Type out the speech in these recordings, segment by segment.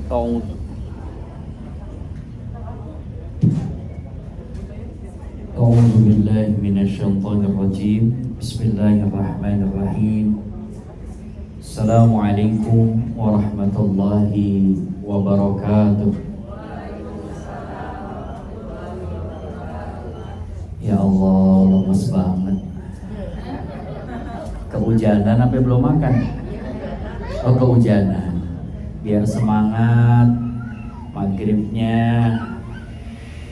أعوذ أعوذ بالله من الشيطان الرجيم بسم الله الرحمن الرحيم السلام عليكم ورحمة الله وبركاته. Ya Allah, lemes banget. Kehujanan apa belum makan? Oh, kehujanan. Biar semangat maghribnya.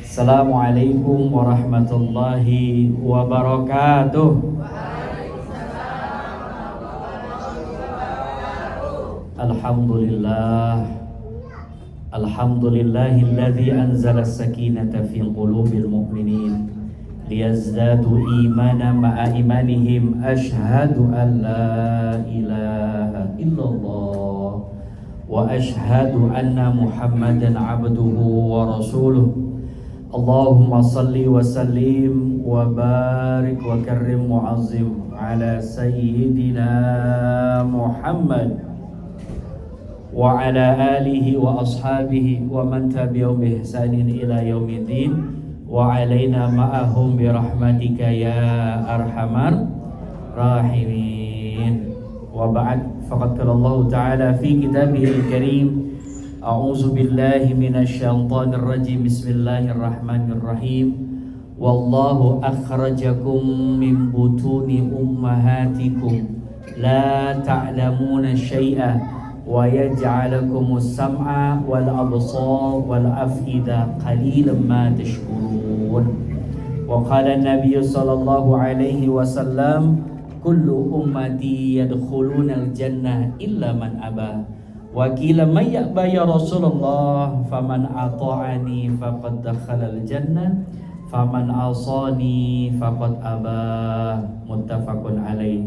Assalamualaikum warahmatullahi wabarakatuh. Alhamdulillah. Alhamdulillahilladzi anzala as-sakinata fi qulubil mu'minin liyazdadu imanan ma'a imanihim. Asyhadu an la ilaha illallah wa asyhadu anna Muhammadan abduhu wa rasuluh. Allahumma salli wa sallim wa barik wa karrim mu'azzim ala sayyidina Muhammad wa ala alihi wa ashabihi wa man tabi'ahum bi ihsanin ila yaumiddin wa alaina ma'ahum bi rahmatika ya arhamar rahimin. Wa ba'd, faqad qala Allah ta'ala fi kitabihil karim a'udzu billahi minasy syaithanir rajim. Bismillahirrahmanirrahim. Wallahu akhrajakum min butuni ummahatikum la ta'lamuna syai'a wa yaj'alakumus sam'a wal absar wal af'ida qalilan ma tashkurun. Wa qala an-nabiy sallallahu alaihi wasallam kullu ummati yadkhulunal jannah illa man aba. Wa qila may ya'ba ya Rasulullah faman ata'ani faqad dakhalal jannah faman asani faqad aba. Muttafaqun alaih.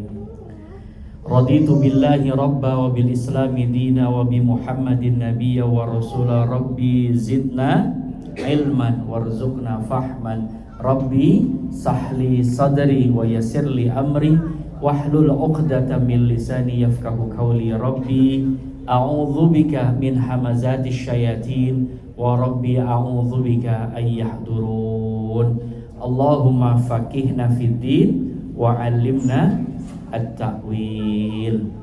Raditu billahi rabba wa bil islami dina wa bi Muhammadin nabiyya wa rasula. Rabbi zidna ilman warzuqna fahman. Rabbi sahli sadri wa yassirli amri wahlul 'uqdatam min lisani yafqahu qawli. Rabbi a'udzubika min hamazati syayatin wa rabbi a'udzubika ay yahdurun. Allahumma faqihna fid din wa 'allimna at-ta'wil.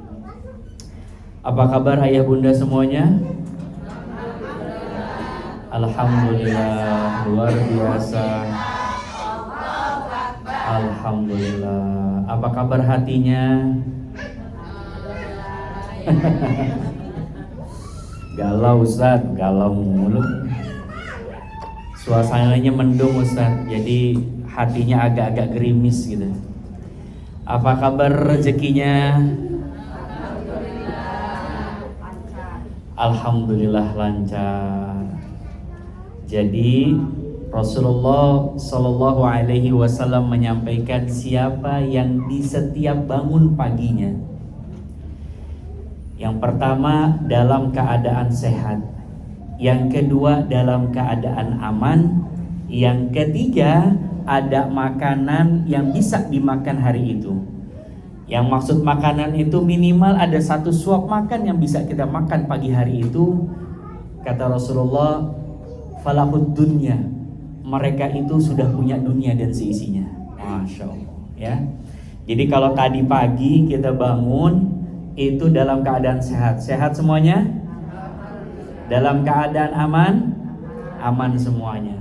Apa kabar ayah bunda semuanya? Alhamdulillah, luar biasa. Alhamdulillah. Apa kabar hatinya? Galau Ustaz, galau mulu. Suasananya mendung Ustaz, jadi hatinya agak-agak gerimis gitu. Apa kabar rezekinya? Alhamdulillah lancar. Jadi Rasulullah Sallallahu Alaihi Wasallam menyampaikan siapa yang di setiap bangun paginya, yang pertama dalam keadaan sehat, yang kedua dalam keadaan aman, yang ketiga ada makanan yang bisa dimakan hari itu. Yang maksud makanan itu minimal ada satu suap makan yang bisa kita makan pagi hari itu. Kata Rasulullah, falahud dunya, mereka itu sudah punya dunia dan seisinya. Masya Allah ya. Jadi kalau tadi pagi kita bangun itu dalam keadaan sehat. Sehat semuanya? Dalam keadaan aman? Aman semuanya.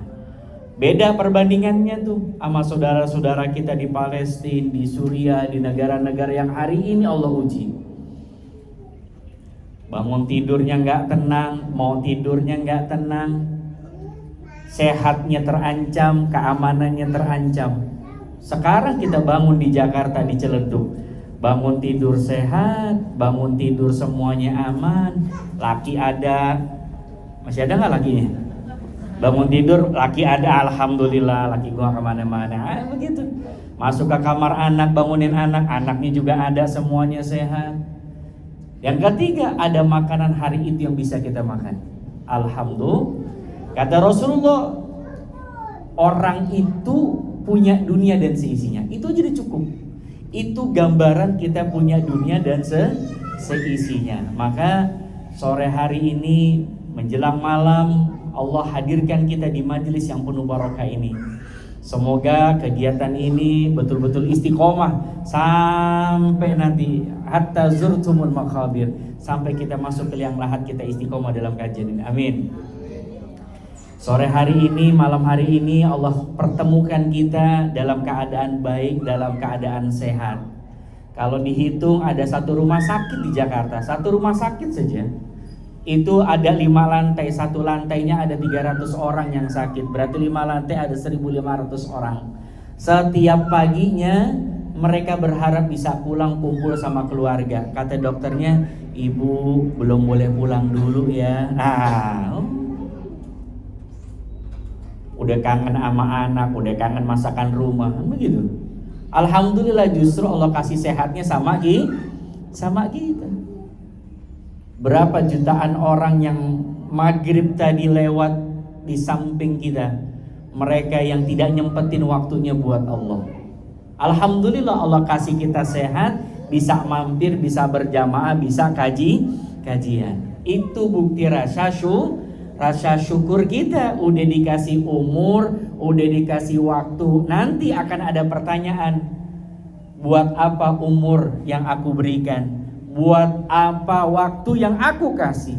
Beda perbandingannya tuh sama saudara-saudara kita di Palestina, di Suriah, di negara-negara yang hari ini Allah uji. Bangun tidurnya nggak tenang, mau tidurnya nggak tenang, sehatnya terancam, keamanannya terancam. Sekarang kita bangun di Jakarta, di Ciledug, bangun tidur sehat, bangun tidur semuanya aman, laki ada, masih ada nggak lakinya? Bangun tidur laki ada, alhamdulillah, laki gua kemana-mana, begitu. Masuk ke kamar anak, bangunin anak, anaknya juga ada, semuanya sehat. Yang ketiga ada makanan hari itu yang bisa kita makan. Alhamdulillah. Kata Rasulullah, orang itu punya dunia dan seisinya. Itu aja udah cukup. Itu gambaran kita punya dunia dan seisinya. Maka sore hari ini menjelang malam Allah hadirkan kita di majelis yang penuh barokah ini. Semoga kegiatan ini betul-betul istiqomah sampai nanti hatta zurtumul maqabir, sampai kita masuk ke liang lahat kita istiqomah dalam kajian ini. Amin. Sore hari ini, malam hari ini Allah pertemukan kita dalam keadaan baik, dalam keadaan sehat. Kalau dihitung ada satu rumah sakit di Jakarta, satu rumah sakit saja itu ada 5 lantai, satu lantainya ada 300 orang yang sakit, berarti 5 lantai ada 1.500 orang. Setiap paginya mereka berharap bisa pulang kumpul sama keluarga. Kata dokternya, ibu belum boleh pulang dulu ya. Udah kangen sama anak, udah kangen masakan rumah, begitu. Alhamdulillah justru Allah kasih sehatnya sama kita. Berapa jutaan orang yang maghrib tadi lewat di samping kita, mereka yang tidak nyempetin waktunya buat Allah. Alhamdulillah Allah kasih kita sehat, bisa mampir, bisa berjamaah, bisa kajian. Itu bukti rasa syukur kita. Udah dikasih umur, udah dikasih waktu. Nanti akan ada pertanyaan, buat apa umur yang aku berikan? Buat apa waktu yang aku kasih?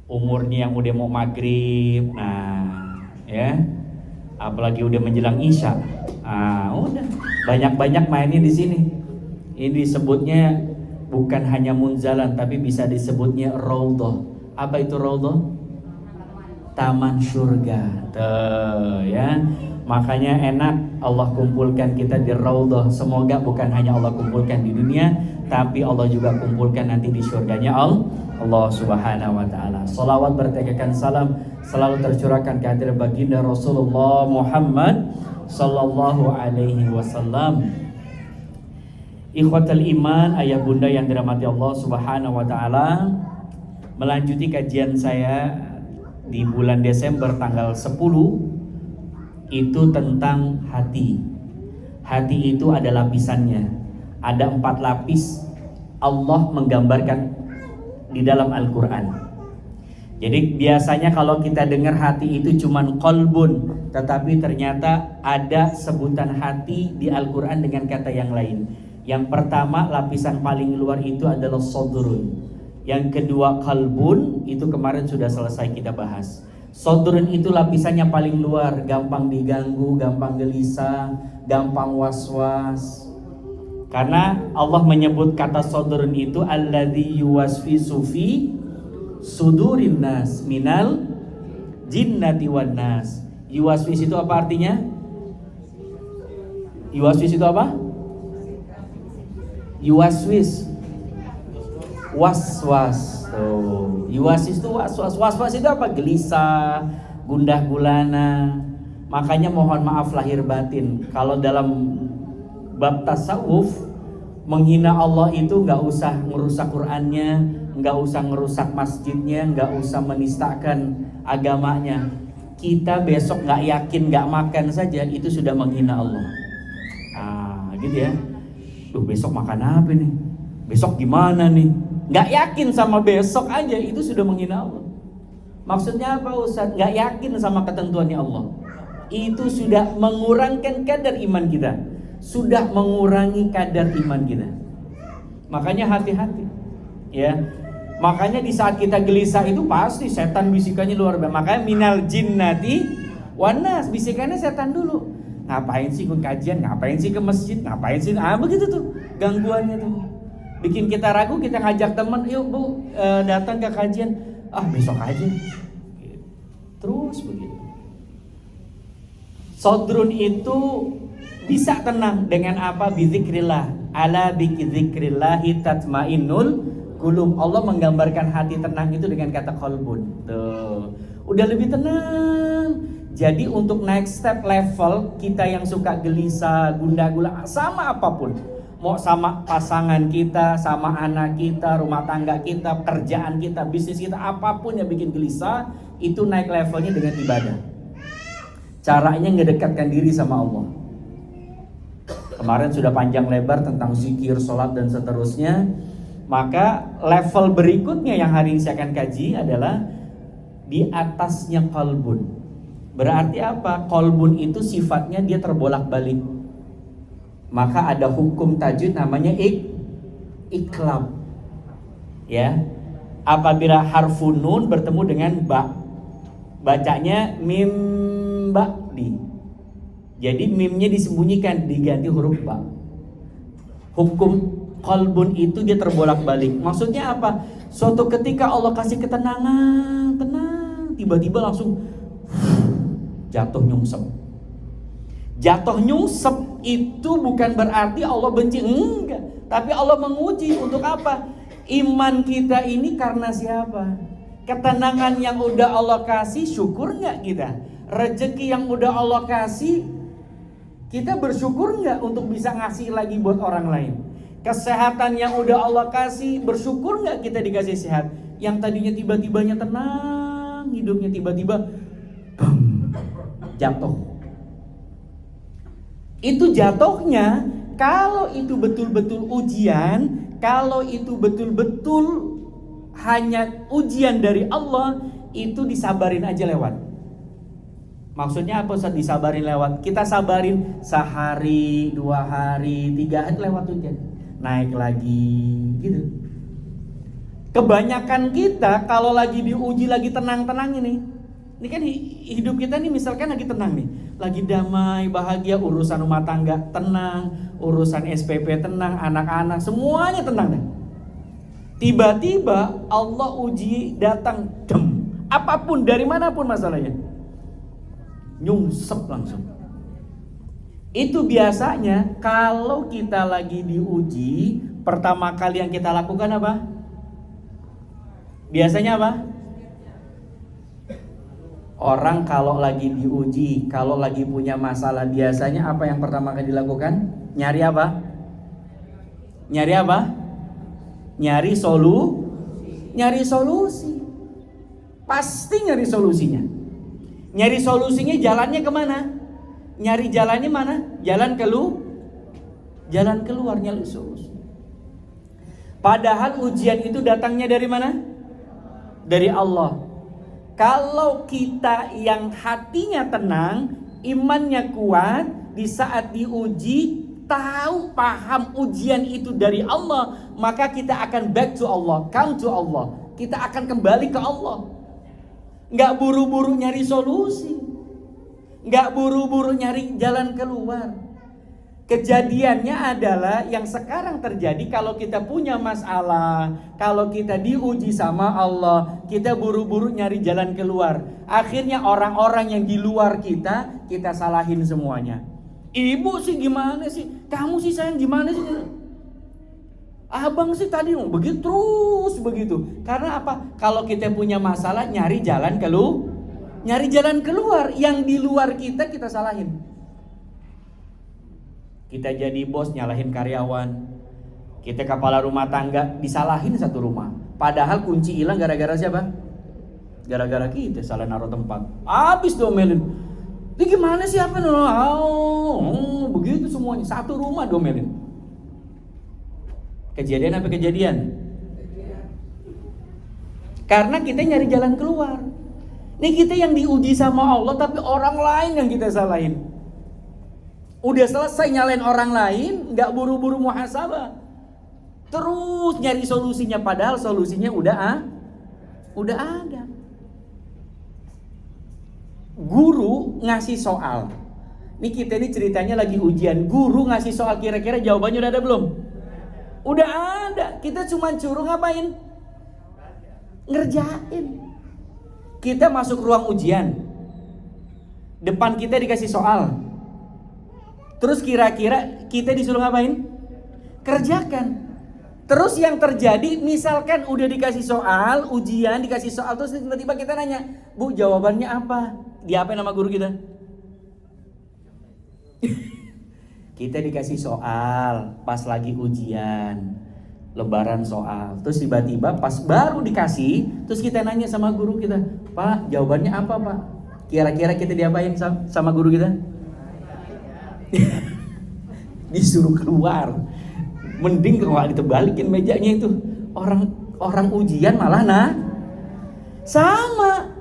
Umurnya yang udah mau maghrib, ya, apalagi udah menjelang isya, udah banyak-banyak mainnya di sini. Ini disebutnya bukan hanya munzalan, tapi bisa disebutnya raudhah. Apa itu raudhah? Taman surga, ya. Makanya enak Allah kumpulkan kita di raudhah. Semoga bukan hanya Allah kumpulkan di dunia, tapi Allah juga kumpulkan nanti di surganya Allah Subhanahu wa taala. Salawat bertegakan salam selalu tercurahkan ke hadirat baginda Rasulullah Muhammad sallallahu alaihi wasallam. Ikhwatal iman, ayah bunda yang dirahmati Allah Subhanahu wa taala, melanjuti kajian saya di bulan Desember tanggal 10 itu tentang hati. Hati itu ada lapisannya. Ada 4 lapis Allah menggambarkan di dalam Al-Quran. Jadi biasanya kalau kita dengar hati itu cuman qalbun, tetapi ternyata ada sebutan hati di Al-Quran dengan kata yang lain. Yang pertama, lapisan paling luar itu adalah sodrun. Yang kedua qalbun, itu kemarin sudah selesai kita bahas. Sodrun itu lapisannya paling luar, gampang diganggu, gampang gelisah, gampang was-was. Karena Allah menyebut kata sodrun itu alladzi yuwaswisu fi sudurin nas minal jinnati wan nas. Yuwaswis itu apa artinya? Yuwaswis itu apa? Yuwaswis, was-was. Yuwaswis itu was-was. Was-was itu apa? Gelisah, gundah gulana. Makanya mohon maaf lahir batin, kalau dalam bab tasawuf menghina Allah itu nggak usah merusak Qur'annya, nggak usah merusak masjidnya, nggak usah menistakan agamanya. Kita besok nggak yakin, nggak makan saja itu sudah menghina Allah. Gitu ya. Besok makan apa nih? Besok gimana nih? Nggak yakin sama besok aja itu sudah menghina Allah. Maksudnya apa Ustaz? Nggak yakin sama ketentuannya Allah. Itu sudah mengurangkan kadar iman kita, sudah mengurangi kadar iman kita. Makanya hati-hati, ya. Makanya di saat kita gelisah itu pasti setan bisikannya luar biasa. Makanya minal jinnati wanas, bisikannya setan dulu. Ngapain sih ikut kajian? Ngapain sih ke masjid? Ngapain sih? Begitu tuh gangguannya tuh. Bikin kita ragu, kita ngajak teman, yuk bu datang ke kajian. Besok aja. Terus begitu. Sodrun itu bisa tenang dengan apa? Bizikrillah. Ala bizikrillahi tatmainnul qulub. Allah menggambarkan hati tenang itu dengan kata qalbun. Tuh. Udah lebih tenang. Jadi untuk next step level kita yang suka gelisah, gundah gulana sama apapun, mau sama pasangan kita, sama anak kita, rumah tangga kita, kerjaan kita, bisnis kita, apapun yang bikin gelisah, itu naik levelnya dengan ibadah. Caranya ngedekatkan diri sama Allah. Kemarin sudah panjang lebar tentang zikir, sholat dan seterusnya. Maka level berikutnya yang hari ini saya akan kaji adalah di atasnya qalbun. Berarti apa? Qalbun itu sifatnya dia terbolak-balik. Maka ada hukum tajwid namanya iklab. Ya. Apabila harfu nun bertemu dengan ba, bacanya mim ba di. Jadi mimnya disembunyikan, diganti huruf ba. Hukum qalbun itu dia terbolak-balik. Maksudnya apa? Suatu ketika Allah kasih ketenangan, tenang, tiba-tiba langsung jatuh nyungsep. Jatuh nyungsep itu bukan berarti Allah benci, enggak. Tapi Allah menguji untuk apa? Iman kita ini karena siapa? Ketenangan yang udah Allah kasih, syukur enggak kita? Rezeki yang udah Allah kasih, kita bersyukur enggak untuk bisa ngasih lagi buat orang lain? Kesehatan yang udah Allah kasih, bersyukur nggak kita dikasih sehat? Yang tadinya tiba-tibanya tenang, hidupnya tiba-tiba jatuh. Itu jatuhnya, kalau itu betul-betul ujian, kalau itu betul-betul hanya ujian dari Allah, itu disabarin aja lewat. Maksudnya apa Ustaz disabarin lewat? Kita sabarin sehari, 2 hari, 3 hari lewat ujian. Naik lagi gitu. Kebanyakan kita kalau lagi diuji, lagi tenang-tenang ini kan hidup kita nih misalkan lagi tenang nih, lagi damai, bahagia, urusan rumah tangga tenang, urusan SPP tenang, anak-anak semuanya tenang deh. Tiba-tiba Allah uji datang, apapun dari manapun masalahnya, nyungsep langsung. Itu biasanya kalau kita lagi diuji, pertama kali yang kita lakukan apa? Biasanya apa? Orang kalau lagi diuji, kalau lagi punya masalah, biasanya apa yang pertama kali dilakukan? Nyari apa? Nyari apa? Nyari solusi. Pasti nyari solusinya. Nyari solusinya jalannya kemana? Nyari jalannya mana? Jalan keluar, nyari solusi. Padahal ujian itu datangnya dari mana? Dari Allah. Kalau kita yang hatinya tenang, imannya kuat, di saat diuji, tahu paham ujian itu dari Allah, maka kita akan back to Allah, come to Allah. Kita akan kembali ke Allah. Nggak buru-buru nyari solusi, nggak buru-buru nyari jalan keluar. Kejadiannya adalah yang sekarang terjadi, kalau kita punya masalah, kalau kita diuji sama Allah, kita buru-buru nyari jalan keluar. Akhirnya orang-orang yang di luar kita salahin semuanya. Ibu sih gimana sih? Kamu sih sayang gimana sih? Abang sih tadi begitu terus begitu. Karena apa? Kalau kita punya masalah nyari jalan keluar, yang di luar kita salahin. Kita jadi bos nyalahin karyawan, kita kepala rumah tangga disalahin satu rumah. Padahal kunci hilang gara-gara siapa? Gara-gara kita salah naruh tempat. Habis domelin. Ini gimana sih apa? Begitu semuanya, satu rumah domelin. Kejadian apa kejadian? Karena kita nyari jalan keluar. Ini kita yang diuji sama Allah, tapi orang lain yang kita salahin. Udah selesai nyalain orang lain, gak buru-buru muhasabah, terus nyari solusinya, padahal solusinya udah ada. Guru ngasih soal. Ini kita ini ceritanya lagi ujian. Guru ngasih soal, kira-kira jawabannya udah ada belum? Udah ada. Kita cuma suruh ngapain? Ngerjain. Kita masuk ruang ujian, depan kita dikasih soal. Terus kira-kira kita disuruh ngapain? Kerjakan. Terus yang terjadi, misalkan udah dikasih soal, ujian dikasih soal, terus tiba-tiba kita nanya, Bu jawabannya apa? Diapain nama guru kita? Kita dikasih soal pas lagi ujian, lebaran soal. Terus tiba-tiba pas baru dikasih, terus kita nanya sama guru kita, Pak jawabannya apa Pak? Kira-kira kita diapain sama guru kita? Disuruh keluar. Mending kalau ditebalikin mejanya itu, orang ujian malah sama.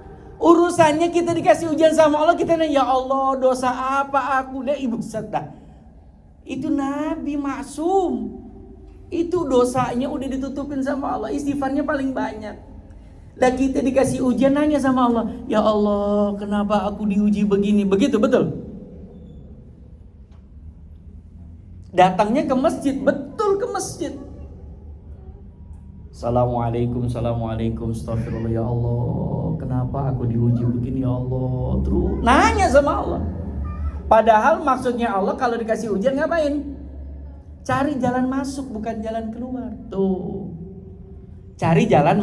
Urusannya kita dikasih ujian sama Allah, kita nanya, ya Allah dosa apa aku? Dah ibu sedah. Itu Nabi maksum. Itu dosanya udah ditutupin sama Allah, istighfarnya paling banyak. Lah kita dikasih ujian nanya sama Allah, ya Allah kenapa aku diuji begini? Begitu betul? Datangnya ke masjid, betul ke masjid. Assalamualaikum, astagfirullah ya Allah, kenapa aku diuji begini ya Allah? Terus nanya sama Allah. Padahal maksudnya Allah kalau dikasih ujian ngapain? Cari jalan masuk, bukan jalan keluar. Tuh, cari jalan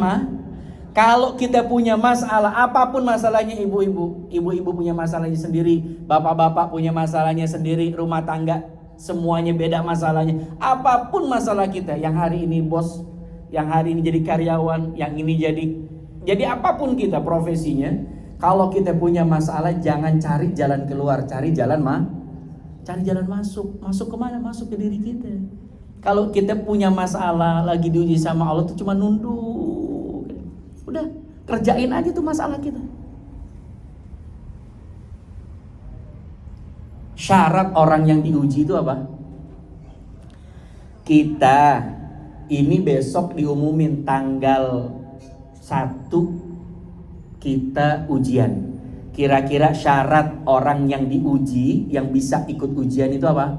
Kalau kita punya masalah, apapun masalahnya, ibu-ibu punya masalahnya sendiri, bapak-bapak punya masalahnya sendiri, rumah tangga semuanya beda masalahnya. Apapun masalah kita, yang hari ini bos, yang hari ini jadi karyawan, yang ini jadi apapun kita profesinya, kalau kita punya masalah jangan cari jalan keluar, cari jalan masuk. Masuk kemana? Masuk ke diri kita. Kalau kita punya masalah lagi diuji sama Allah tuh cuma nunduk, udah kerjain aja tuh masalah kita. Syarat orang yang diuji itu apa? Kita ini besok diumumin tanggal 1 kita ujian. Kira-kira syarat orang yang diuji, yang bisa ikut ujian itu apa?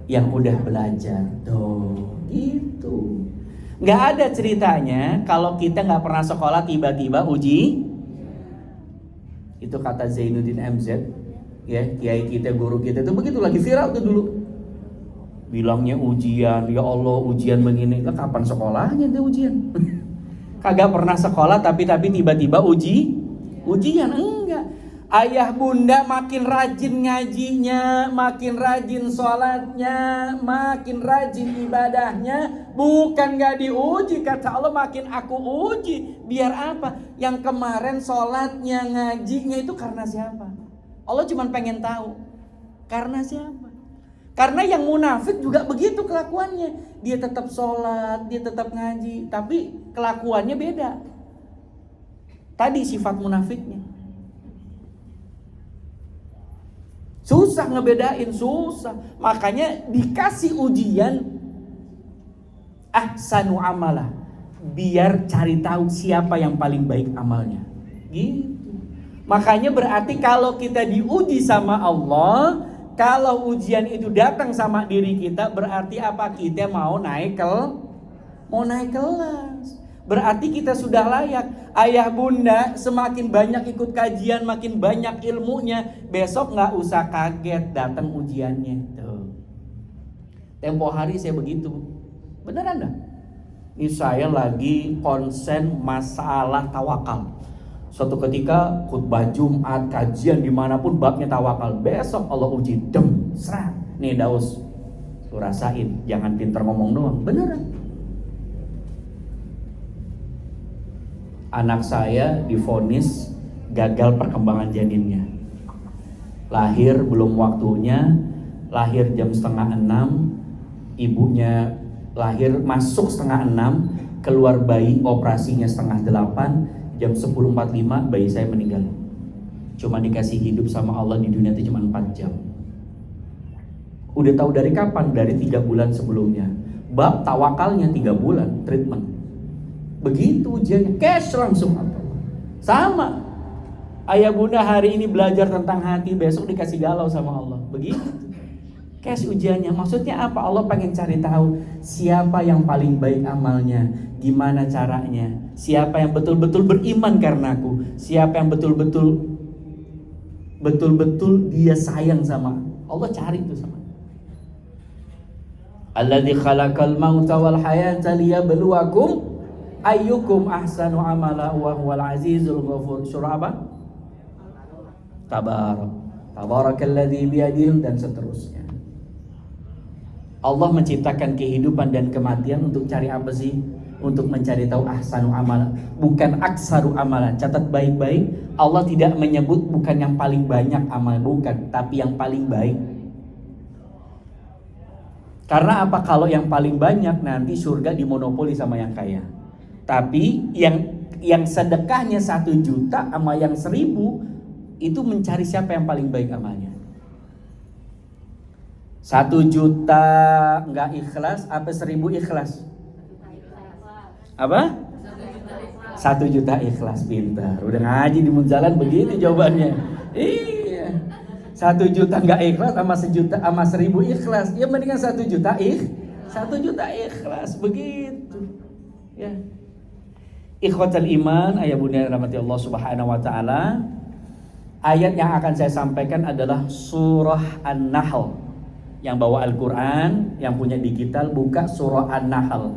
Yang udah belajar. Tuh, gitu. Gak ada ceritanya kalau kita gak pernah sekolah tiba-tiba uji. Itu kata Zainuddin MZ, ya, kiai kita, guru kita itu begitu, lagi viral tuh dulu. Bilangnya ujian, ya Allah ujian begini. Lah kapan sekolahnya dia ujian? Kagak pernah sekolah tapi tiba-tiba ujian, enggak. Ayah bunda makin rajin ngajinya, makin rajin sholatnya, makin rajin ibadahnya, bukan gak diuji. Kata Allah makin aku uji. Biar apa? Yang kemarin sholatnya, ngajinya itu karena siapa? Allah cuma pengen tahu karena siapa. Karena yang munafik juga begitu kelakuannya. Dia tetap sholat, dia tetap ngaji, tapi kelakuannya beda. Tadi sifat munafiknya. Susah ngebedain, susah. Makanya dikasih ujian ahsanu amalah, biar cari tahu siapa yang paling baik amalnya. Gitu. Makanya berarti kalau kita diuji sama Allah, kalau ujian itu datang sama diri kita, berarti apa? Kita mau naik kelas. Berarti kita sudah layak. Ayah bunda semakin banyak ikut kajian, makin banyak ilmunya, besok gak usah kaget datang ujiannya. Tuh. Tempo hari saya begitu. Beneran dah? Ini saya lagi konsen masalah tawakal. Suatu ketika khutbah Jumat, kajian dimanapun babnya tawakal. Besok Allah uji, serat. Nih Daus, lu rasain, jangan pintar ngomong doang. Beneran. Anak saya divonis gagal perkembangan janinnya. Lahir belum waktunya, lahir jam 5:30, ibunya lahir masuk 5:30, keluar bayi operasinya 7:30. Jam 10.45 bayi saya meninggal. Cuma dikasih hidup sama Allah di dunia itu cuma 4 jam. Udah tahu dari kapan? Dari 3 bulan sebelumnya. Bab tawakalnya 3 bulan treatment. Begitu ujiannya, cash langsung. Sama. Ayah bunda hari ini belajar tentang hati, besok dikasih galau sama Allah. Begitu. Cash ujiannya. Maksudnya apa? Allah pengen cari tahu siapa yang paling baik amalnya, gimana caranya, siapa yang betul-betul beriman karena aku, siapa yang betul-betul dia sayang sama Allah. Cari itu sama. Alladzi khalaqal mauta wal hayata liyabluwakum ayyukum ahsanu amala wa huwal azizul ghafur. Surah apa? Tabarakalladzi biyadihi dan seterusnya. Allah menciptakan kehidupan dan kematian untuk cari apa sih? Untuk mencari tahu ahsanu amala, bukan aksaru amala. Catat baik-baik, Allah tidak menyebut bukan yang paling banyak amal, bukan, tapi yang paling baik. Karena apa? Kalau yang paling banyak nanti surga dimonopoli sama yang kaya. Tapi yang sedekahnya 1 juta sama yang 1000 itu mencari siapa yang paling baik amalnya. 1 juta nggak ikhlas, apa 1000 ikhlas? Apa? 1 juta ikhlas, pintar. Udah ngaji di Munzalan begitu jawabannya. Iya. 1 juta nggak ikhlas sama 1 juta sama 1000 ikhlas. Ya mendingan 1 juta 1 juta ikhlas begitu. Ya. Ikhwatal iman, ayah bunda rahmati Allah Subhanahu wa taala. Ayat yang akan saya sampaikan adalah surah An-Nahl. Yang bawa Al-Qur'an, yang punya digital buka surah An-Nahl.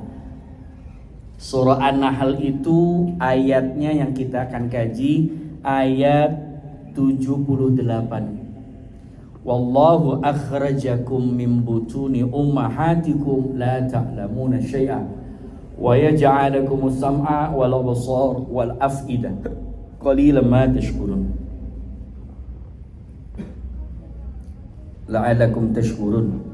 Surah An-Nahl itu ayatnya yang kita akan kaji ayat 78. Wallahu akhrajakum min butuni ummahatikum la ta'lamuna syai'a wa yaj'alakumus sam'a wal absar wal af'idah qalilan ma tashkurun la'allakum tashkurun.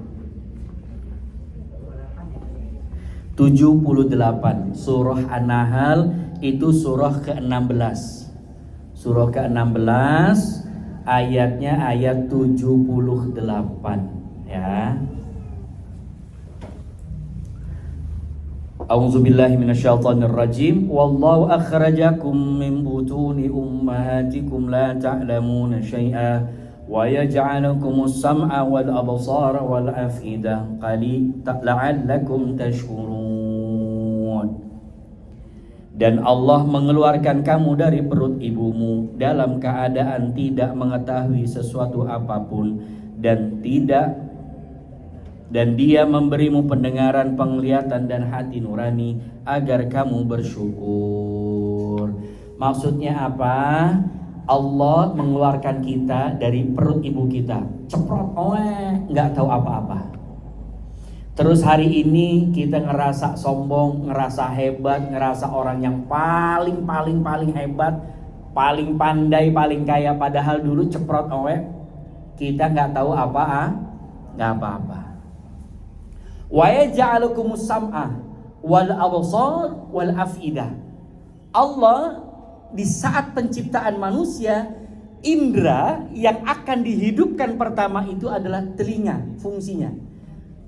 78 surah An-Nahl itu surah ke-16. Surah ke-16 ayatnya ayat 78 ya. A'udzubillahi minasyaitonir rajim. Wallahu akhrajakum min butuni ummahatikum la ta'lamuna syai'a wa yaj'alakumus sam'a wal absara wal af'idah la'allakum tashkurun. Dan Allah mengeluarkan kamu dari perut ibumu dalam keadaan tidak mengetahui sesuatu apapun dan Dia memberimu pendengaran, penglihatan dan hati nurani agar kamu bersyukur. Maksudnya apa? Allah mengeluarkan kita dari perut ibu kita, ceprot, nggak tahu apa-apa. Terus hari ini kita ngerasa sombong, ngerasa hebat, ngerasa orang yang paling hebat, paling pandai, paling kaya. Padahal dulu ceprot kita nggak tahu nggak apa-apa. Wa yaj'alukumus sam'a wal absar wal af'idah. Allah di saat penciptaan manusia, indera yang akan dihidupkan pertama itu adalah telinga, fungsinya.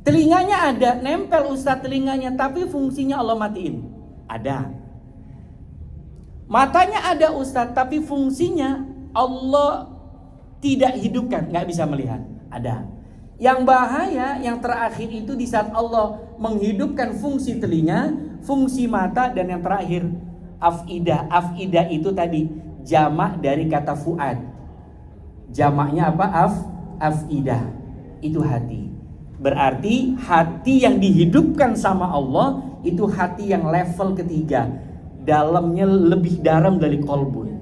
Telinganya ada, nempel ustaz telinganya, tapi fungsinya Allah matiin. Ada. Matanya ada ustaz, tapi fungsinya Allah tidak hidupkan, nggak bisa melihat. Ada. Yang bahaya, yang terakhir itu di saat Allah menghidupkan fungsi telinga, fungsi mata, dan yang terakhir af'idah. Af'idah itu tadi jamak dari kata fuad. Jamaknya apa? Af'idah. Itu hati. Berarti hati yang dihidupkan sama Allah itu hati yang level ketiga, dalamnya lebih dalam dari kolbun.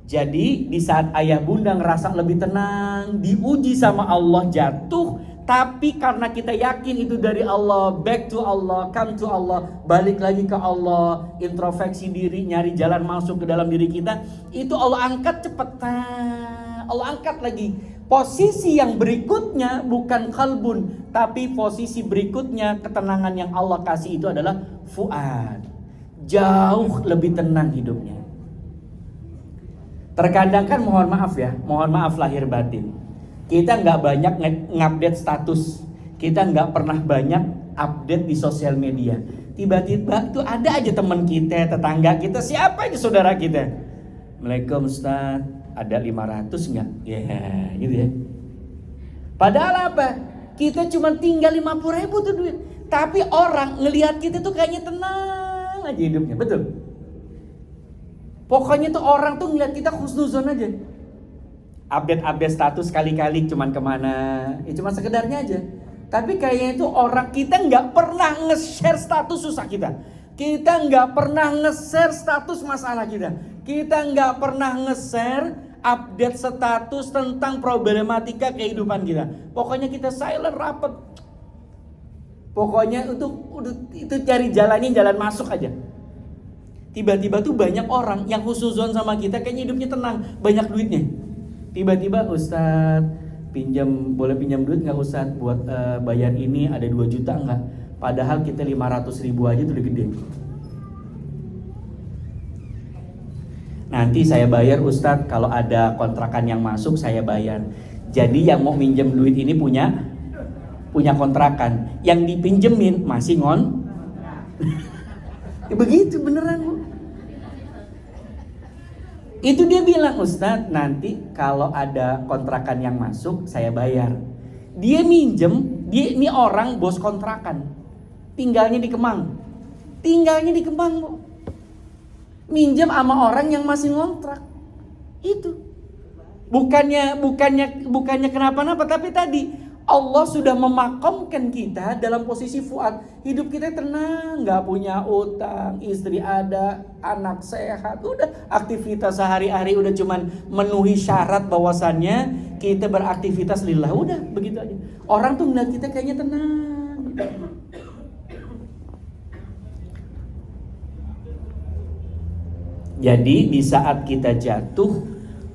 Jadi di saat ayah bunda ngerasa lebih tenang, diuji sama Allah, jatuh, tapi karena kita yakin itu dari Allah, back to Allah, come to Allah, balik lagi ke Allah, introspeksi diri, nyari jalan masuk ke dalam diri kita, itu Allah angkat cepetan, Allah angkat lagi. Posisi yang berikutnya bukan kalbun, tapi posisi berikutnya ketenangan yang Allah kasih itu adalah fuad. Jauh lebih tenang hidupnya. Terkadang kan mohon maaf lahir batin. Kita nggak banyak ngupdate status, kita nggak pernah banyak update di sosial media. Tiba-tiba itu ada aja teman kita, tetangga kita, siapa aja saudara kita. Assalamualaikum Ustaz, ada 500 nggak? Ya gitu ya. Padahal apa? Kita cuma tinggal 50.000 tuh duit. Tapi orang ngelihat kita tuh kayaknya tenang aja hidupnya, betul? Pokoknya tuh orang tuh ngelihat kita husnuzon aja. Update status kali-kali cuman kemana, ya cuma sekedarnya aja. Tapi kayaknya itu orang, kita nggak pernah nge-share status susah kita. Kita nggak pernah nge-share status masalah kita. Kita nggak pernah nge-share update status tentang problematika kehidupan kita. Pokoknya kita silent rapet. Pokoknya itu cari jalannya, jalan masuk aja. Tiba-tiba tuh banyak orang yang husnuzon sama kita, kayaknya hidupnya tenang, banyak duitnya. Tiba-tiba Ustaz, boleh pinjam duit nggak Ustadz buat bayar ini, ada 2 juta nggak? Padahal kita 500.000 aja tuh udah gede. Nanti saya bayar Ustadz, kalau ada kontrakan yang masuk saya bayar. Jadi yang mau minjem duit ini punya kontrakan, yang dipinjemin masih ya begitu beneran Bu. Itu dia bilang, Ustadz nanti kalau ada kontrakan yang masuk saya bayar. Dia minjem, dia ini orang bos kontrakan, tinggalnya di Kemang Bu. Minjem sama orang yang masih ngontrak. Itu bukannya kenapa-napa, tapi tadi Allah sudah memakomkan kita dalam posisi fuad. Hidup kita tenang, gak punya utang, istri ada, anak sehat, udah aktivitas sehari-hari udah cuman memenuhi syarat bahwasannya kita beraktivitas lillah, udah begitu aja. Orang tuh ngeliat kita kayaknya tenang. Jadi di saat kita jatuh,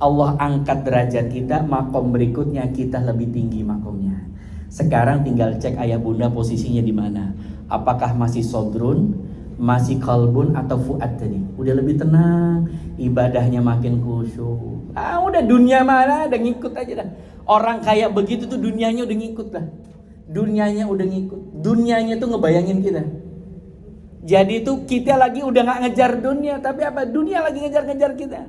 Allah angkat derajat kita, makom berikutnya kita lebih tinggi makomnya. Sekarang tinggal cek ayah bunda posisinya di mana. Apakah masih sodrun, masih kalbun, atau fuad tadi? Udah lebih tenang, ibadahnya makin khusyuk. Udah dunia mana, udah ngikut aja dah. Orang kayak begitu tuh dunianya udah ngikut lah. Dunianya udah ngikut. Dunianya tuh ngebayangin kita. Jadi tuh kita lagi udah gak ngejar dunia, tapi apa? Dunia lagi ngejar-ngejar kita.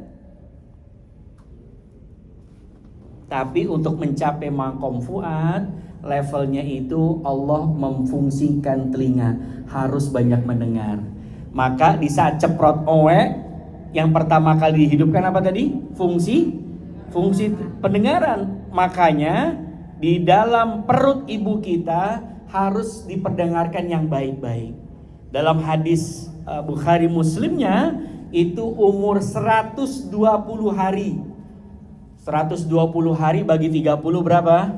Tapi untuk mencapai makom fuad, levelnya itu Allah memfungsikan telinga, harus banyak mendengar. Maka di saat ceprot owe, yang pertama kali dihidupkan apa tadi? Fungsi pendengaran. Makanya di dalam perut ibu kita harus diperdengarkan yang baik-baik. Dalam hadis Bukhari Muslimnya itu umur 120 hari. 120 hari bagi 30 berapa?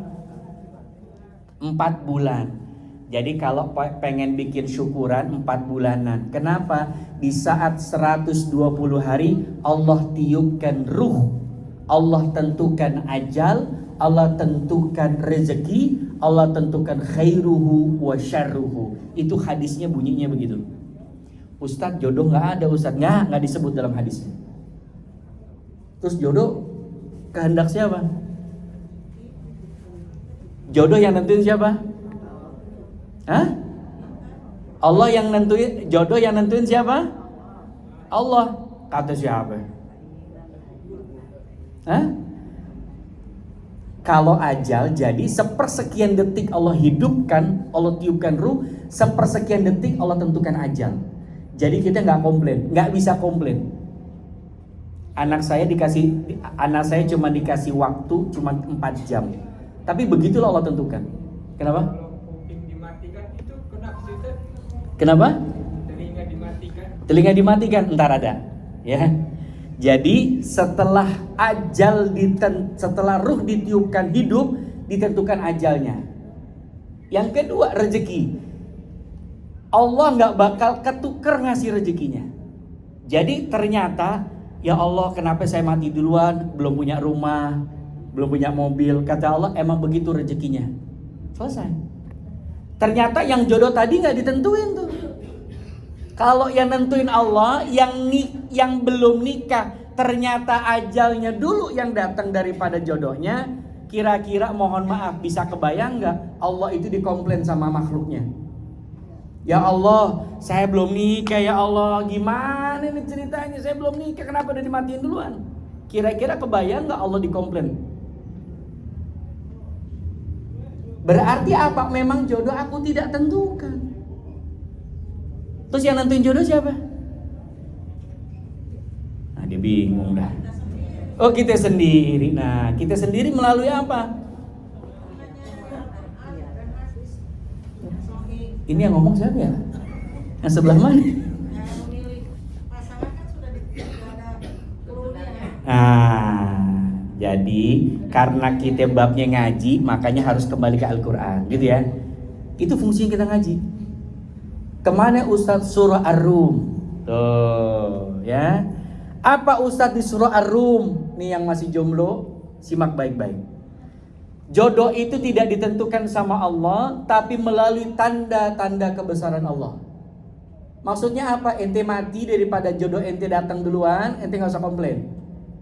4 bulan. Jadi kalau pengen bikin syukuran 4 bulanan. Kenapa? Di saat 120 hari Allah tiupkan ruh, Allah tentukan ajal, Allah tentukan rezeki, Allah tentukan khairuhu wa syarruhu. Itu hadisnya bunyinya begitu. Ustadz, jodoh gak ada Ustadz. Gak disebut dalam hadisnya. Terus jodoh kehendak siapa? Jodoh yang nentuin siapa? Hah? Allah yang nentuin. Jodoh yang nentuin siapa? Allah. Kata siapa? Hah? Kalau ajal jadi sepersekian detik Allah hidupkan, Allah tiupkan ruh, sepersekian detik Allah tentukan ajal. Jadi kita nggak komplain, nggak bisa komplain. Anak saya cuma dikasih waktu cuma 4 jam. Tapi begitulah Allah tentukan. Kenapa? Kenapa? Telinga dimatikan, entar ada. Ya. Jadi setelah setelah ruh ditiupkan hidup, ditentukan ajalnya. Yang kedua, rezeki. Allah nggak bakal ketuker ngasih rezekinya. Jadi ternyata, ya Allah, kenapa saya mati duluan? Belum punya rumah, belum punya mobil. Kata Allah, emang begitu rezekinya. Selesai. Ternyata yang jodoh tadi nggak ditentuin tuh. Kalau yang nentuin Allah, yang belum nikah, ternyata ajalnya dulu yang datang daripada jodohnya. Kira-kira mohon maaf, bisa kebayang nggak Allah itu dikomplain sama makhluknya? Ya Allah, saya belum nikah ya Allah, gimana nih ceritanya? Saya belum nikah, kenapa udah dimatiin duluan? Kira-kira kebayang nggak Allah dikomplain? Berarti apa? Memang jodoh aku tidak tentukan. Terus yang nentuin jodoh siapa? Nah, dia bingung dah. Oh, kita sendiri. Nah, kita sendiri melalui apa? Ini yang ngomong siapa ya? Yang sebelah mana? Nah, jadi karena kita babnya ngaji, makanya harus kembali ke Al-Quran, gitu ya. Itu fungsinya kita ngaji. Kemana Ustadz? Surah Ar-Rum. Tuh, ya. Apa Ustadz di surah Ar-Rum? Nih yang masih jomblo, simak baik-baik. Jodoh itu tidak ditentukan sama Allah, tapi melalui tanda-tanda kebesaran Allah. Maksudnya apa? Ente mati daripada jodoh ente datang duluan, ente nggak usah komplain.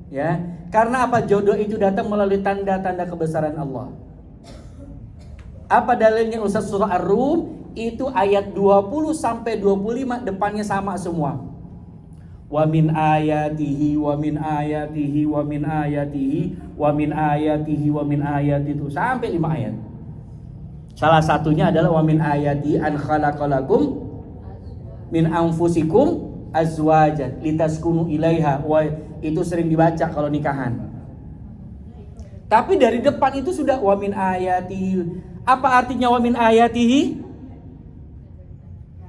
Ya, karena apa? Jodoh itu datang melalui tanda-tanda kebesaran Allah. Apa dalilnya Ustaz? Surah Ar-Rum itu ayat 20 sampai 25 depannya sama semua. Wa min ayatihi wa min ayatihi wa min ayatihi wa min ayatihi wa min ayatihi, itu sampai 5 ayat. Salah satunya adalah wa min ayati an khalaqalakum min anfusikum azwajan litaskunu ilaiha. Wa itu sering dibaca kalau nikahan. Tapi dari depan itu sudah wa min ayatihi. Apa artinya wa min ayatihi?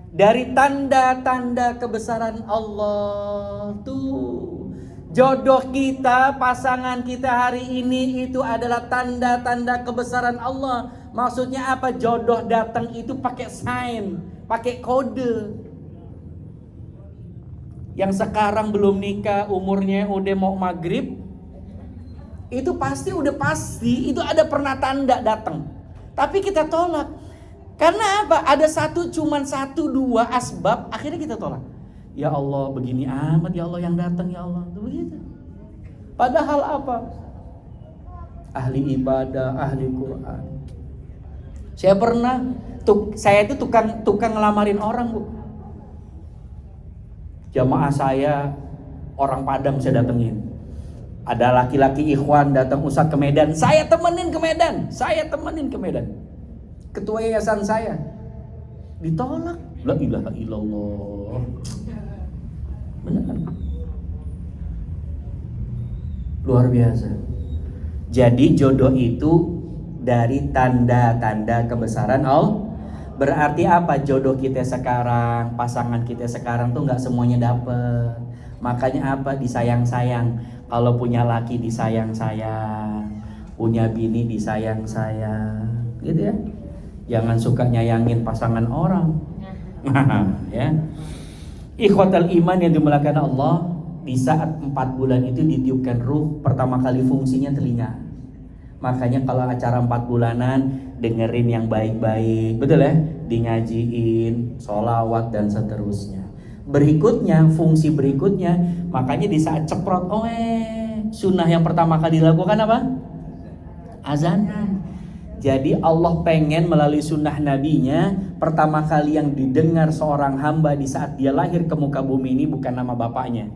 Dari tanda-tanda kebesaran Allah. Tuh, jodoh kita, pasangan kita hari ini itu adalah tanda-tanda kebesaran Allah. Maksudnya apa? Jodoh datang itu pakai sign, pakai kode. Yang sekarang belum nikah, umurnya udah mau maghrib, itu pasti itu ada pernah tanda datang. Tapi kita tolak. Karena apa? Ada cuman satu dua asbab, akhirnya kita tolak. Ya Allah, begini amat ya Allah yang datang ya Allah. Begitu. Padahal apa? Ahli ibadah, ahli Quran. Saya itu tukang ngelamarin orang, Bu. Jamaah saya orang Padang saya datengin. Ada laki-laki ikhwan datang Ustaz ke Medan, saya temenin ke Medan. Ketua yayasan saya ditolak. La ilaha illallah. Benar. Luar biasa. Jadi jodoh itu dari tanda-tanda kebesaran Allah. Berarti apa? Jodoh kita sekarang, pasangan kita sekarang tuh nggak semuanya dapet. Makanya apa? Disayang-sayang. Kalau punya laki disayang-sayang, punya bini disayang-sayang, gitu ya. Jangan suka nyayangin pasangan orang. Ya. Ikhwatal iman yang dimuliakan Allah, di saat 4 bulan itu ditiupkan ruh, pertama kali fungsinya telinga. Makanya kalau acara 4 bulanan dengerin yang baik-baik, betul ya? Di-ngajiin, sholawat dan seterusnya. Berikutnya, fungsi berikutnya, makanya di saat ceprot, sunnah yang pertama kali dilakukan apa? Azanan. Jadi Allah pengen melalui sunnah nabinya, pertama kali yang didengar seorang hamba di saat dia lahir ke muka bumi ini bukan nama bapaknya.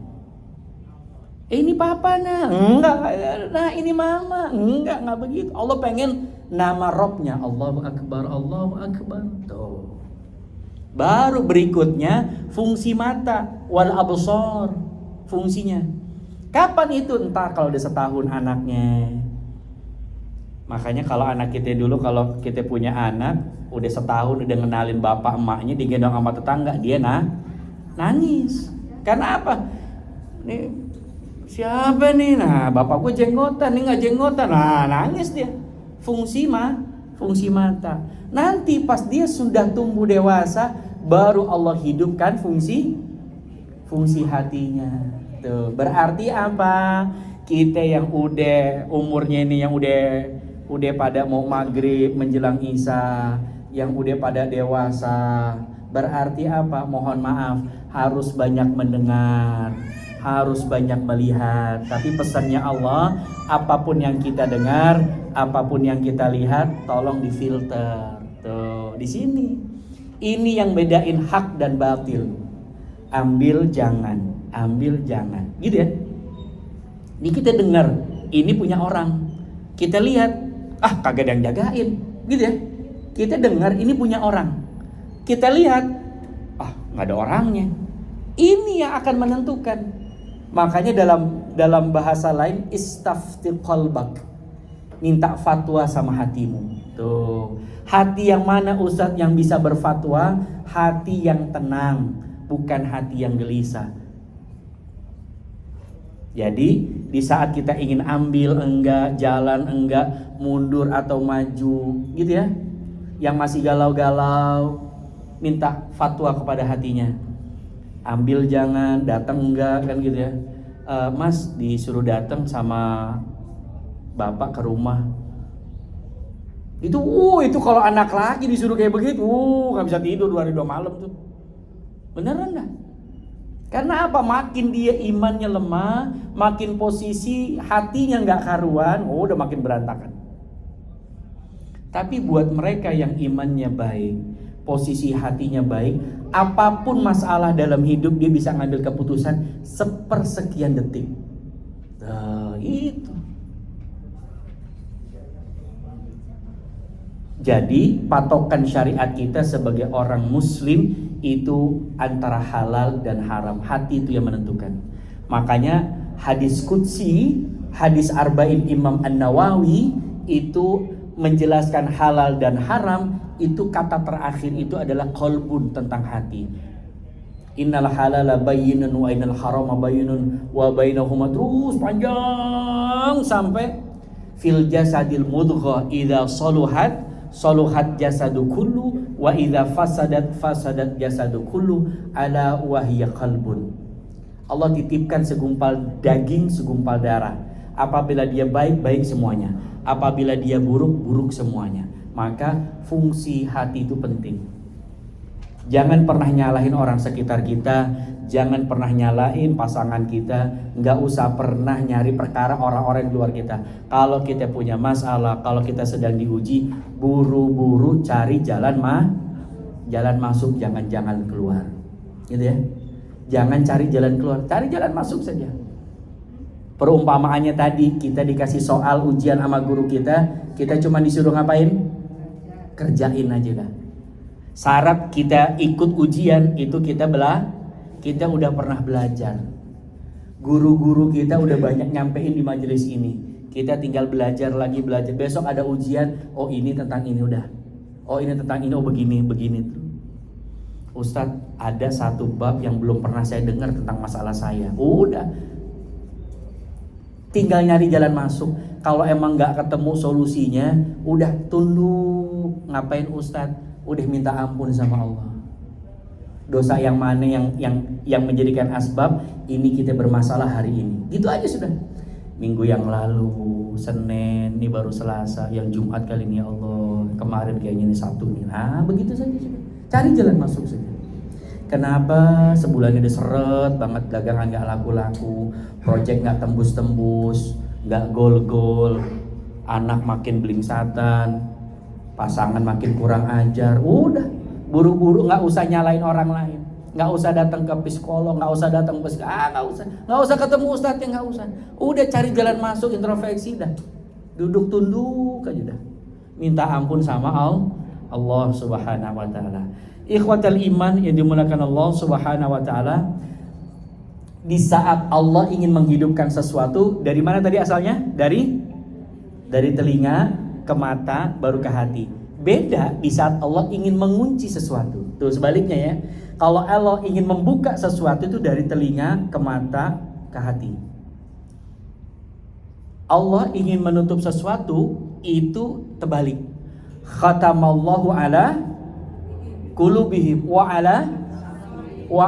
Ini papa enggak, nah ini mama, enggak begitu. Allah pengen nama Robnya, Allahu Akbar, Allahu Akbar. Tuh. Baru berikutnya fungsi mata, wal absar, fungsinya. Kapan itu? Entah kalau udah setahun anaknya. Makanya kalau anak kita dulu, kalau kita punya anak udah setahun udah ngenalin bapak emaknya, digendong sama tetangga, dia nangis. Karena apa? Nih siapa nih? Nah, bapak gue jenggotan, nih nggak jenggotan. Nah, nangis dia. Fungsi mata. Nanti pas dia sudah tumbuh dewasa, baru Allah hidupkan fungsi hatinya. Tuh, berarti apa? Kita yang udah umurnya ini yang udah pada mau maghrib menjelang isya, yang udah pada dewasa, berarti apa? Mohon maaf, harus banyak mendengar, harus banyak melihat. Tapi pesannya Allah, apapun yang kita dengar, apapun yang kita lihat, tolong difilter. Tuh, di sini. Ini yang bedain hak dan batil. Ambil jangan. Gitu ya. Ini kita dengar, ini punya orang. Kita lihat, kagak ada yang jagain, gitu ya. Kita dengar ini punya orang. Kita lihat, nggak ada orangnya. Ini yang akan menentukan. Makanya dalam bahasa lain, istafti qalbak, minta fatwa sama hatimu. Tuh, hati yang mana Ustadz yang bisa berfatwa? Hati yang tenang, bukan hati yang gelisah. Jadi di saat kita ingin ambil enggak, jalan enggak, mundur atau maju, gitu ya. Yang masih galau-galau, minta fatwa kepada hatinya. Ambil jangan, datang enggak, kan gitu ya. Mas disuruh datang sama bapak ke rumah. Itu kalau anak laki disuruh kayak begitu, nggak bisa tidur 2 hari 2 malam tuh. Beneran dah. Karena apa? Makin dia imannya lemah, makin posisi hatinya nggak karuan, udah makin berantakan. Tapi buat mereka yang imannya baik, posisi hatinya baik, apapun masalah dalam hidup dia bisa ngambil keputusan sepersekian detik. Nah, itu. Jadi patokan syariat kita sebagai orang muslim itu antara halal dan haram. Hati itu yang menentukan. Makanya hadis qudsi, hadis arba'in Imam An-Nawawi itu menjelaskan halal dan haram. Itu kata terakhir itu adalah qalbun, tentang hati. Innal halala bayyinun wa innal harama bayyinun wa bainahuma, terus panjang sampai fil jasadil mudghah idza saluhat jasadu kullu wa idza fasadat jasadu kullu ala wa hiya qalbun. Allah titipkan segumpal daging, segumpal darah. Apabila dia baik, baik semuanya. Apabila dia buruk, buruk semuanya. Maka fungsi hati itu penting. Jangan pernah nyalahin orang sekitar kita, jangan pernah nyalain pasangan kita, nggak usah pernah nyari perkara orang-orang di luar kita. Kalau kita punya masalah, kalau kita sedang diuji, buru-buru cari jalan masuk, jangan keluar, gitu ya. Jangan cari jalan keluar, cari jalan masuk saja. Perumpamaannya tadi, kita dikasih soal ujian sama guru kita cuma disuruh ngapain? Kerjain aja dah. Syarat kita ikut ujian itu kita udah pernah belajar. Guru-guru kita udah banyak nyampein di majelis ini. Kita tinggal belajar lagi. Besok ada ujian, oh ini tentang ini udah. Oh ini tentang ini, oh begini. Ustadz, ada satu bab yang belum pernah saya dengar tentang masalah saya. Udah. Tinggal nyari jalan masuk. Kalau emang gak ketemu solusinya, udah tunduk. Ngapain Ustadz? Udah minta ampun sama Allah. Dosa yang mana yang menjadikan asbab ini kita bermasalah hari ini. Gitu aja sudah. Minggu yang lalu, Senin, ini baru Selasa, yang Jumat kali ini ya Allah, kemarin kayaknya ini Sabtu nih. Nah, begitu saja sudah. Cari jalan masuk saja. Kenapa sebulan ini seret banget, dagangan gak laku-laku, project gak tembus-tembus, gak gol-gol, anak makin blingsatan, pasangan makin kurang ajar. Udah, buru-buru, nggak usah nyalain orang lain, nggak usah datang ke psikolog, nggak usah datang ke nggak usah ketemu ustadz, nggak usah. Udah cari jalan masuk, introspeksi dah, duduk tunduk aja dah, minta ampun sama Allah Subhanahu Wa Taala. Ikhwatal iman yang dimuliakan Allah Subhanahu Wa Taala, di saat Allah ingin menghidupkan sesuatu, dari mana tadi asalnya? Dari telinga ke mata, baru ke hati. Beda di saat Allah ingin mengunci sesuatu. Tuh sebaliknya ya. Kalau Allah ingin membuka sesuatu itu dari telinga ke mata ke hati. Allah ingin menutup sesuatu itu terbalik. Khatamallahu ala qulubihim wa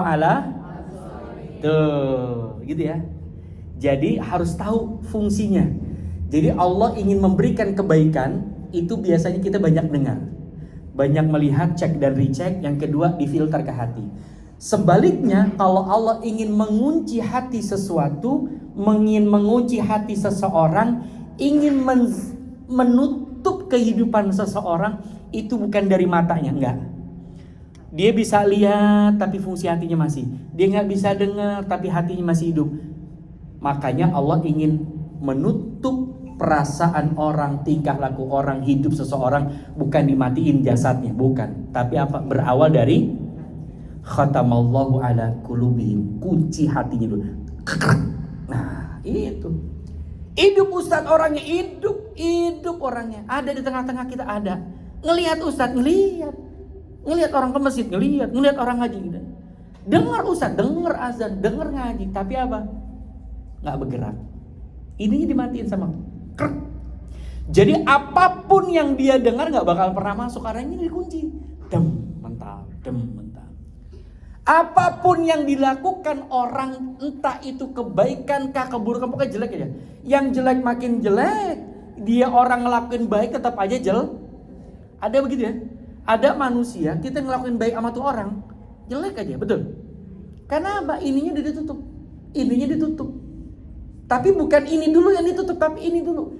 ala tuh gitu ya. Jadi harus tahu fungsinya. Jadi Allah ingin memberikan kebaikan, itu biasanya kita banyak dengar, banyak melihat, cek dan recheck. Yang kedua, difilter ke hati. Sebaliknya, kalau Allah ingin mengunci hati sesuatu, ingin mengunci hati seseorang, ingin menutup kehidupan seseorang, itu bukan dari matanya, enggak. Dia bisa lihat tapi fungsi hatinya masih. Dia nggak bisa dengar tapi hatinya masih hidup. Makanya Allah ingin menutup perasaan orang, tingkah laku orang, hidup seseorang, bukan dimatiin jasadnya, bukan. Tapi apa? Berawal dari khatamallahu ala qulubihim, kunci hatinya dulu. Nah, itu. Hidup Ustadz orangnya, hidup orangnya. Ada di tengah-tengah kita, ada. Ngelihat Ustadz, ngelihat orang ke masjid, ngelihat orang ngaji gitu. Dengar Ustadz, dengar azan, dengar ngaji, tapi apa? Nggak bergerak. Ininya dimatiin sama krek. Jadi apapun yang dia dengar nggak bakal pernah masuk karena ini dikunci. Mental. Apapun yang dilakukan orang, entah itu kebaikan kah keburukan, pokoknya jelek aja. Yang jelek makin jelek. Dia orang ngelakuin baik tetap aja Ada begitu ya? Ada manusia, kita ngelakuin baik sama tuh orang, jelek aja, betul? Karena apa? Ininya ditutup. Ininya ditutup. Tapi bukan ini dulu yang ditutup, tapi ini dulu.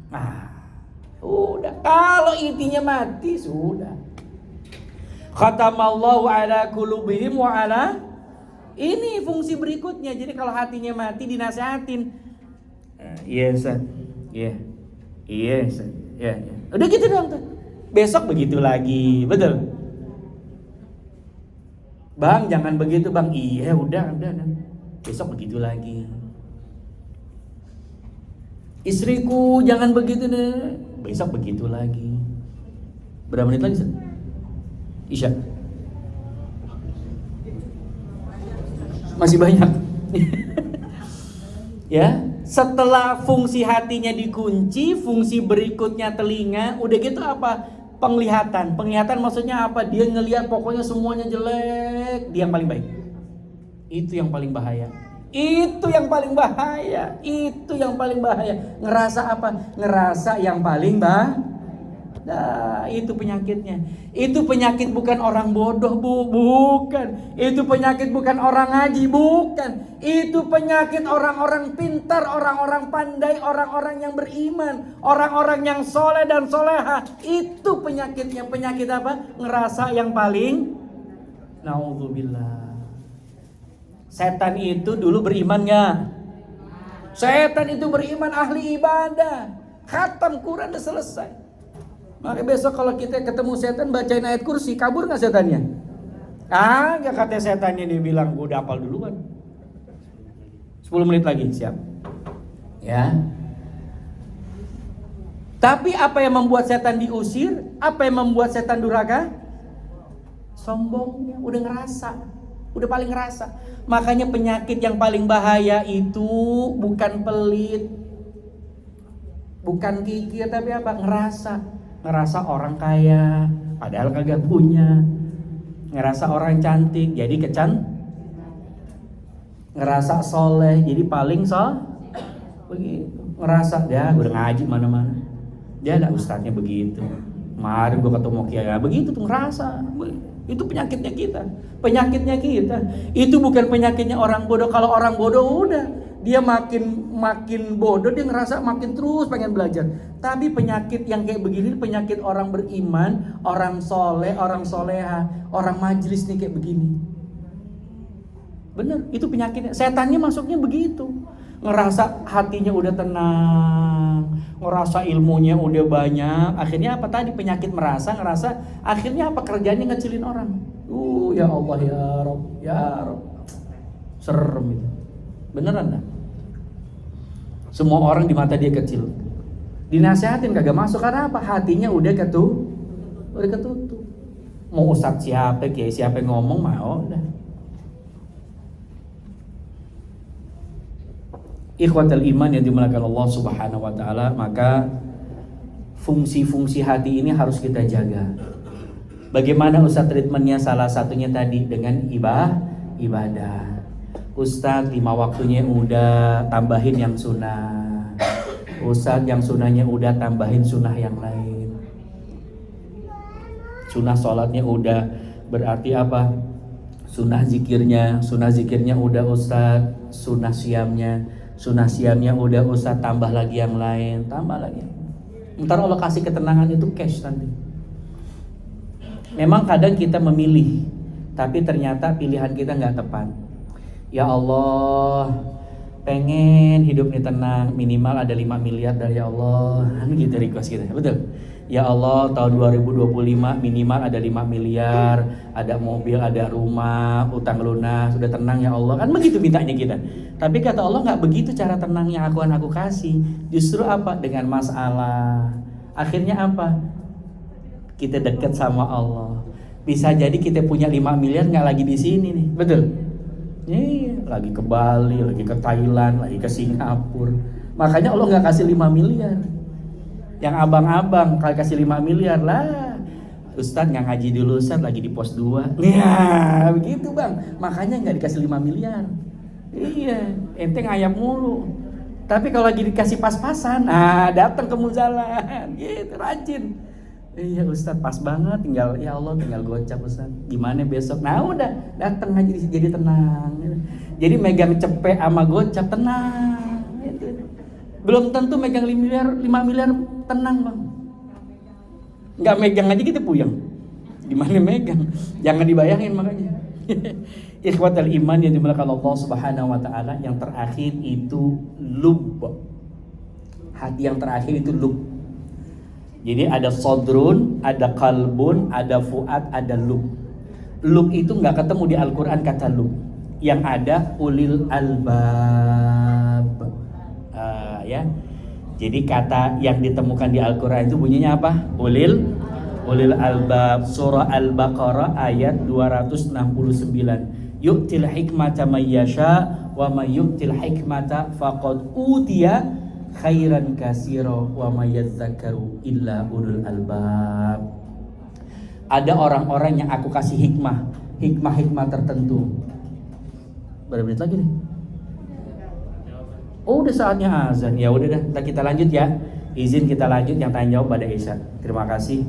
Nah, udah. Kalau intinya mati, sudah. Khatamallahu ala qulubihim wa ala. Ini fungsi berikutnya. Jadi kalau hatinya mati dinasehatin. Iya, Ustaz. Iya. Iya, Ustaz. Iya. Udah gitu dong tuh. Besok begitu lagi, betul? Bang, jangan begitu, Bang. Iya, udah. Besok begitu lagi. Istriku, jangan begitu deh. Besok begitu lagi. Berapa menit lagi, Ustaz? Isya. Masih banyak. Ya, setelah fungsi hatinya dikunci, fungsi berikutnya telinga, udah gitu apa? Penglihatan. Penglihatan maksudnya apa? Dia ngelihat pokoknya semuanya jelek, dia yang paling baik. Itu yang paling bahaya. Itu yang paling bahaya. Itu yang paling bahaya. Ngerasa apa? Ngerasa yang paling Nah, itu penyakitnya. Itu penyakit bukan orang bodoh, bukan. Itu penyakit bukan orang ngaji, bukan. Itu penyakit orang-orang pintar, orang-orang pandai, orang-orang yang beriman, orang-orang yang soleh dan soleha. Itu penyakitnya. Penyakit apa? Ngerasa yang paling. Naudzubillah. Setan itu dulu beriman gak? Setan itu beriman, ahli ibadah, khatam Quran udah selesai. Maka besok kalau kita ketemu setan bacain ayat kursi, kabur gak setannya? Gak kata setannya, dia bilang gue udah hafal duluan. 10 menit lagi, siap. Ya. Tapi apa yang membuat setan diusir? Apa yang membuat setan durhaka? Sombongnya, udah ngerasa. Udah paling ngerasa. Makanya penyakit yang paling bahaya itu bukan pelit, bukan kikir, tapi apa? Ngerasa orang kaya padahal kagak punya. Ngerasa orang cantik jadi ngerasa soleh jadi paling begitu. Ngerasa dia udah ngaji mana-mana, dia ada ustadznya begitu. Kemarin gue ketemu kiai begitu tuh, ngerasa. Itu penyakitnya kita. Itu bukan penyakitnya orang bodoh. Kalau orang bodoh udah, dia makin bodoh, dia ngerasa makin terus pengen belajar. Tapi penyakit yang kayak begini, penyakit orang beriman, orang soleh, orang soleha, orang majelis nih kayak begini. Bener, itu penyakitnya. Setannya masuknya begitu. Ngerasa hatinya udah tenang, ngerasa ilmunya udah banyak. Akhirnya apa tadi? Penyakit ngerasa. Akhirnya apa? Kerjanya ngecilin orang. Ya Allah, ya Rabb. Serem itu. Beneran dah. Semua orang di mata dia kecil. Dinasehatin kagak masuk karena apa? Hatinya udah ketutup. Mau ustadz siapa, kiai siapa yang ngomong mau dah. Ikhwatal iman yang dimuliakan Allah Subhanahu wa taala, maka fungsi-fungsi hati ini harus kita jaga. Bagaimana Ustadz treatmentnya? Salah satunya tadi dengan ibadah. Ustadz 5 waktunya udah, tambahin yang sunnah. Ustadz yang sunnahnya udah, tambahin sunnah yang lain. Sunnah sholatnya udah, berarti apa? Sunnah zikirnya udah Ustadz. Sunnah siamnya udah Ustadz, tambah lagi yang lain, tambah lagi. Ntar Allah kasih ketenangan itu cash nanti. Memang kadang kita memilih, tapi ternyata pilihan kita nggak tepat. Ya Allah, pengen hidupnya tenang, minimal ada 5 miliar dari Allah. Gitu request kita, betul? Ya Allah, tahun 2025 minimal ada 5 miliar, ada mobil, ada rumah, utang lunas, sudah tenang ya Allah. Kan begitu mintanya kita. Tapi kata Allah nggak begitu cara tenang yang aku kasih. Justru apa? Dengan masalah. Akhirnya apa? Kita dekat sama Allah. Bisa jadi kita punya 5 miliar nggak lagi di sini nih, betul? Iya, lagi ke Bali, lagi ke Thailand, lagi ke Singapura. Makanya Allah nggak kasih 5 miliar. Yang abang-abang kalau kasih 5 miliar lah, Ustadz nggak ngaji dulu, Ustadz lagi di pos 2. Ya begitu bang, makanya nggak dikasih 5 miliar. Iya, ente ngayap mulu. Tapi kalau lagi dikasih pas-pasan, datang ke muzalah, gitu, rajin. Iya Ustaz, pas banget, tinggal ya Allah tinggal gocap Ustaz. Gimana besok? Nah udah datang aja jadi tenang. Jadi megang cepet sama gocap tenang. Gitu. Belum tentu megang 5 miliar tenang bang. Nggak megang aja kita puyeng. Gimana megang? Jangan dibayangin makanya. Ikhwatal iman yang dimulakan Allah Subhanahu wa taala, yang terakhir itu lub. Hati yang terakhir itu lub. Jadi ada sodrun, ada kalbun, ada fuad, ada lub. Lub itu nggak ketemu di Al-Quran kata lub. Yang ada ulil albab. Ya. Jadi kata yang ditemukan di Al-Quran itu bunyinya apa? Ulil albab. Surah Al-Baqarah ayat 269. Yu'til hikmata may yasha wa may yu'til hikmata faqad utiya khairan katsira wa may yadzakkaru illa ulul albab. Ada orang-orang yang aku kasih hikmah tertentu. Berapa menit lagi nih? Oh, udah saatnya azan. Ya udah dah, kita lanjut ya. Izin kita lanjut yang tanya jawab pada Isya. Terima kasih.